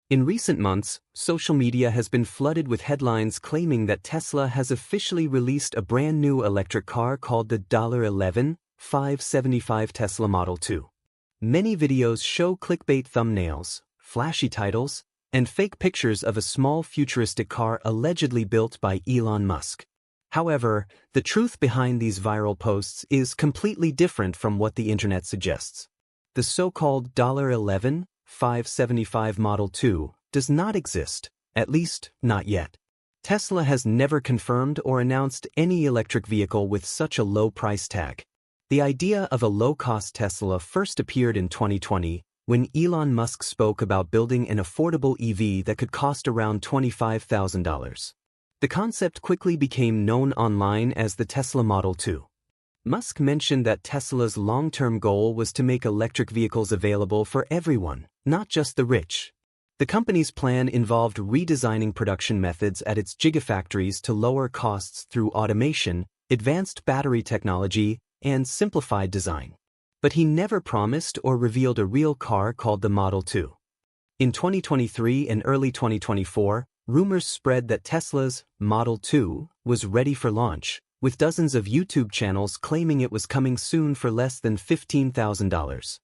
In recent months, social media has been flooded with headlines claiming that Tesla has officially released a brand new electric car called the $11,575 Tesla Model 2. Many videos show clickbait thumbnails, flashy titles, and fake pictures of a small futuristic car allegedly built by Elon Musk. However, the truth behind these viral posts is completely different from what the internet suggests. The so-called $11,575 Model 2 does not exist, at least not yet. Tesla has never confirmed or announced any electric vehicle with such a low price tag. The idea of a low-cost Tesla first appeared in 2020 when Elon Musk spoke about building an affordable EV that could cost around $25,000. The concept quickly became known online as the Tesla Model 2. Musk mentioned that Tesla's long-term goal was to make electric vehicles available for everyone, not just the rich. The company's plan involved redesigning production methods at its Gigafactories to lower costs through automation, advanced battery technology, and simplified design. But he never promised or revealed a real car called the Model 2. In 2023 and early 2024, rumors spread that Tesla's Model 2 was ready for launch, with dozens of YouTube channels claiming it was coming soon for less than $15,000.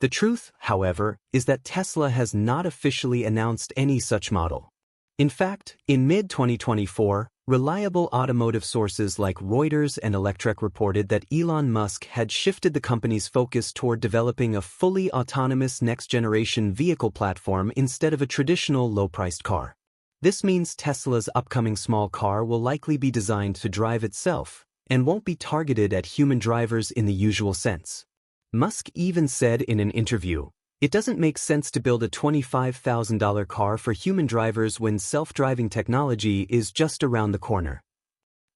The truth, however, is that Tesla has not officially announced any such model. In fact, in mid-2024, reliable automotive sources like Reuters and Electrek reported that Elon Musk had shifted the company's focus toward developing a fully autonomous next-generation vehicle platform instead of a traditional low-priced car. This means Tesla's upcoming small car will likely be designed to drive itself and won't be targeted at human drivers in the usual sense. Musk even said in an interview, "It doesn't make sense to build a $25,000 car for human drivers when self-driving technology is just around the corner."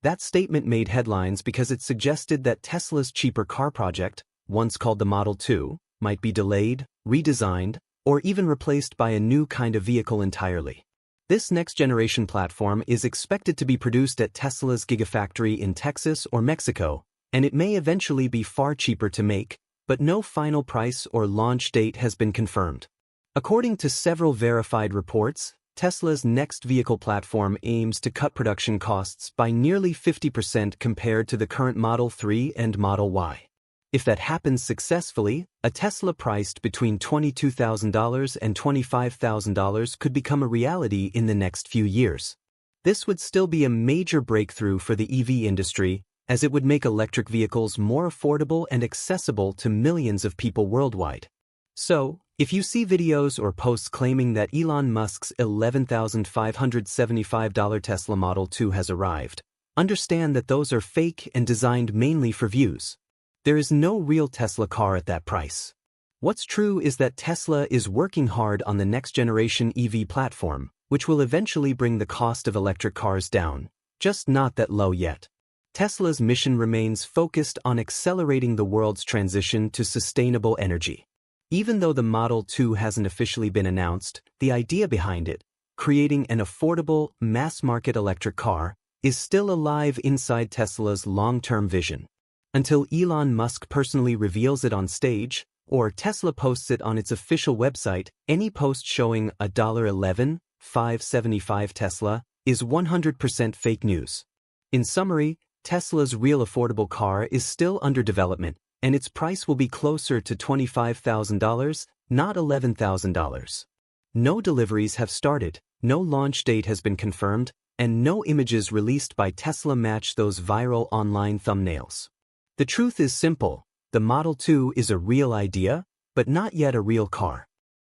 That statement made headlines because it suggested that Tesla's cheaper car project, once called the Model 2, might be delayed, redesigned, or even replaced by a new kind of vehicle entirely. This next-generation platform is expected to be produced at Tesla's Gigafactory in Texas or Mexico, and it may eventually be far cheaper to make, but no final price or launch date has been confirmed. According to several verified reports, Tesla's next vehicle platform aims to cut production costs by nearly 50% compared to the current Model 3 and Model Y. If that happens successfully, a Tesla priced between $22,000 and $25,000 could become a reality in the next few years. This would still be a major breakthrough for the EV industry, as it would make electric vehicles more affordable and accessible to millions of people worldwide. So, if you see videos or posts claiming that Elon Musk's $11,575 Tesla Model 2 has arrived, understand that those are fake and designed mainly for views. There is no real Tesla car at that price. What's true is that Tesla is working hard on the next-generation EV platform, which will eventually bring the cost of electric cars down, just not that low yet. Tesla's mission remains focused on accelerating the world's transition to sustainable energy. Even though the Model 2 hasn't officially been announced, the idea behind it, creating an affordable, mass-market electric car, is still alive inside Tesla's long-term vision. Until Elon Musk personally reveals it on stage, or Tesla posts it on its official website, any post showing a $11,575 Tesla is 100% fake news. In summary, Tesla's real affordable car is still under development, and its price will be closer to $25,000, not $11,000. No deliveries have started, no launch date has been confirmed, and no images released by Tesla match those viral online thumbnails. The truth is simple: the Model 2 is a real idea, but not yet a real car.